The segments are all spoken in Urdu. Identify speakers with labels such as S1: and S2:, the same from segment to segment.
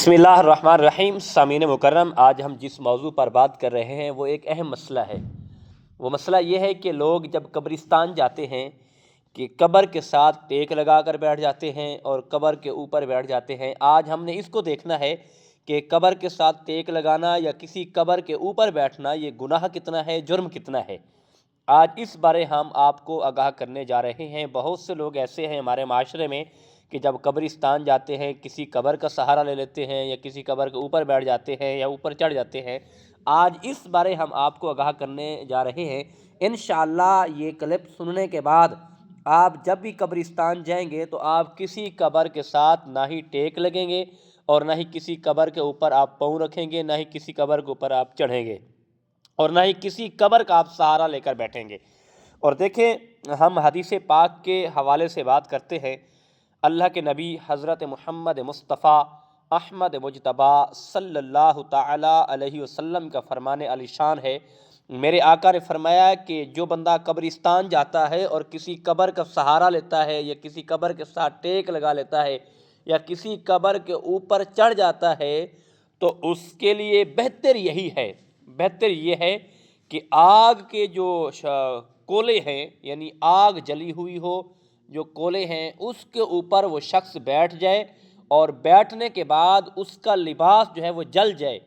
S1: بسم اللہ الرحمن الرحیم۔ سامعین مکرم، آج ہم جس موضوع پر بات کر رہے ہیں وہ ایک اہم مسئلہ ہے۔ وہ مسئلہ یہ ہے کہ لوگ جب قبرستان جاتے ہیں کہ قبر کے ساتھ ٹیک لگا کر بیٹھ جاتے ہیں اور قبر کے اوپر بیٹھ جاتے ہیں۔ آج ہم نے اس کو دیکھنا ہے کہ قبر کے ساتھ ٹیک لگانا یا کسی قبر کے اوپر بیٹھنا یہ گناہ کتنا ہے، جرم کتنا ہے۔ آج اس بارے ہم آپ کو آگاہ کرنے جا رہے ہیں۔ بہت سے لوگ ایسے ہیں ہمارے معاشرے میں کہ جب قبرستان جاتے ہیں کسی قبر کا سہارا لے لیتے ہیں یا کسی قبر کے اوپر بیٹھ جاتے ہیں یا اوپر چڑھ جاتے ہیں۔ آج اس بارے ہم آپ کو آگاہ کرنے جا رہے ہیں۔ انشاءاللہ یہ کلپ سننے کے بعد آپ جب بھی قبرستان جائیں گے تو آپ کسی قبر کے ساتھ نہ ہی ٹیک لگیں گے اور نہ ہی کسی قبر کے اوپر آپ پاؤں رکھیں گے، نہ ہی کسی قبر کے اوپر آپ چڑھیں گے اور نہ ہی کسی قبر کا آپ سہارا لے کر بیٹھیں گے۔ اور دیکھیں، ہم حدیث پاک کے حوالے سے بات کرتے ہیں۔ اللہ کے نبی حضرت محمد مصطفیٰ احمد مجتبیٰ صلی اللہ تعالیٰ علیہ وسلم کا فرمان علی شان ہے۔ میرے آقا نے فرمایا کہ جو بندہ قبرستان جاتا ہے اور کسی قبر کا سہارا لیتا ہے یا کسی قبر کے ساتھ ٹیک لگا لیتا ہے یا کسی قبر کے اوپر چڑھ جاتا ہے تو اس کے لیے بہتر یہی ہے، بہتر یہ ہے کہ آگ کے جو کولے ہیں، یعنی آگ جلی ہوئی ہو، جو کولے ہیں اس کے اوپر وہ شخص بیٹھ جائے اور بیٹھنے کے بعد اس کا لباس جو ہے وہ جل جائے،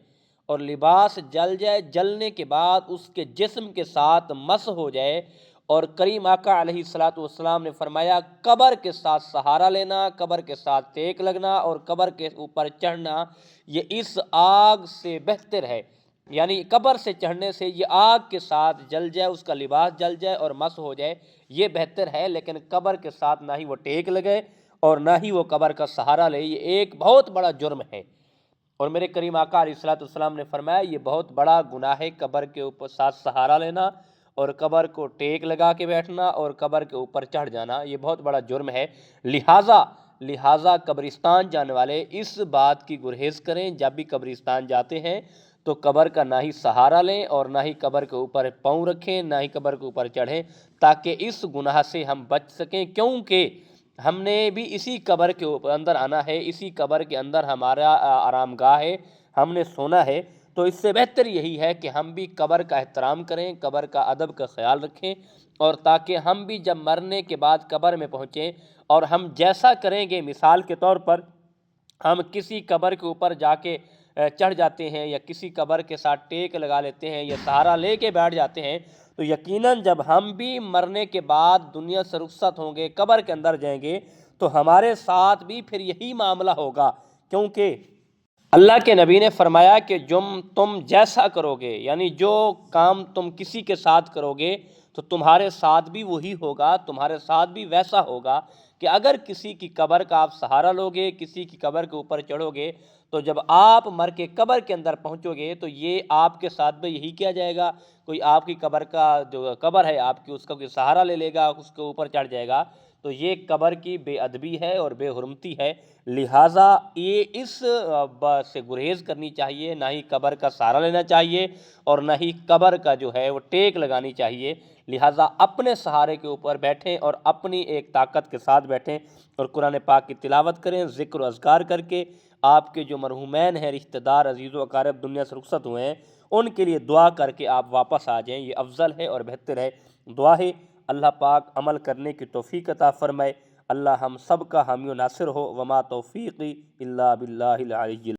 S1: اور لباس جل جائے، جلنے کے بعد اس کے جسم کے ساتھ مس ہو جائے۔ اور کریم آقا علیہ السلام نے فرمایا قبر کے ساتھ سہارا لینا، قبر کے ساتھ ٹیک لگنا اور قبر کے اوپر چڑھنا یہ اس آگ سے بہتر ہے۔ یعنی قبر سے چڑھنے سے یہ آگ کے ساتھ جل جائے، اس کا لباس جل جائے اور مس ہو جائے، یہ بہتر ہے۔ لیکن قبر کے ساتھ نہ ہی وہ ٹیک لگے اور نہ ہی وہ قبر کا سہارا لے، یہ ایک بہت بڑا جرم ہے۔ اور میرے کریم آقا علیہ السلام نے فرمایا یہ بہت بڑا گناہ ہے، قبر کے اوپر ساتھ سہارا لینا اور قبر کو ٹیک لگا کے بیٹھنا اور قبر کے اوپر چڑھ جانا، یہ بہت بڑا جرم ہے۔ لہٰذا قبرستان جانے والے اس بات کی گریز کریں، جب بھی قبرستان جاتے ہیں تو قبر کا نہ ہی سہارا لیں اور نہ ہی قبر کے اوپر پاؤں رکھیں، نہ ہی قبر کے اوپر چڑھیں، تاکہ اس گناہ سے ہم بچ سکیں۔ کیونکہ ہم نے بھی اسی قبر کے اندر آنا ہے، اسی قبر کے اندر ہمارا آرام گاہ ہے، ہم نے سونا ہے۔ تو اس سے بہتر یہی ہے کہ ہم بھی قبر کا احترام کریں، قبر کا ادب کا خیال رکھیں، اور تاکہ ہم بھی جب مرنے کے بعد قبر میں پہنچیں اور ہم جیسا کریں گے، مثال کے طور پر ہم کسی قبر کے اوپر جا کے چڑھ جاتے ہیں یا کسی قبر کے ساتھ ٹیک لگا لیتے ہیں یا سہارا لے کے بیٹھ جاتے ہیں، تو یقیناً جب ہم بھی مرنے کے بعد دنیا سے رخصت ہوں گے، قبر کے اندر جائیں گے، تو ہمارے ساتھ بھی پھر یہی معاملہ ہوگا۔ کیونکہ اللہ کے نبی نے فرمایا کہ تم جیسا کرو گے، یعنی جو کام تم کسی کے ساتھ کرو گے تو تمہارے ساتھ بھی وہی ہوگا، تمہارے ساتھ بھی ویسا ہوگا۔ کہ اگر کسی کی قبر کا آپ سہارا لوگے، کسی کی قبر کے اوپر چڑھو گے، تو جب آپ مر کے قبر کے اندر پہنچو گے تو یہ آپ کے ساتھ بھی یہی کیا جائے گا۔ کوئی آپ کی قبر کا جو قبر ہے آپ کی، اس کا کوئی سہارا لے لے گا، اس کے اوپر چڑھ جائے گا، تو یہ قبر کی بے ادبی ہے اور بے حرمتی ہے۔ لہٰذا یہ اس بات سے گریز کرنی چاہیے، نہ ہی قبر کا سہارا لینا چاہیے اور نہ ہی قبر کا جو ہے وہ ٹیک لگانی چاہیے۔ لہٰذا اپنے سہارے کے اوپر بیٹھیں اور اپنی ایک طاقت کے ساتھ بیٹھیں اور قرآن پاک کی تلاوت کریں، ذکر و اذکار کر کے آپ کے جو مرحومین ہیں، رشتہ دار، عزیز و اقارب دنیا سے رخصت ہوئے ہیں، ان کے لیے دعا کر کے آپ واپس آ جائیں، یہ افضل ہے اور بہتر ہے۔ دعا ہے اللہ پاک عمل کرنے کی توفیق عطا فرمائے۔ اللہ ہم سب کا حامی و ناصر ہو۔ وما توفیقی الا باللہ العلی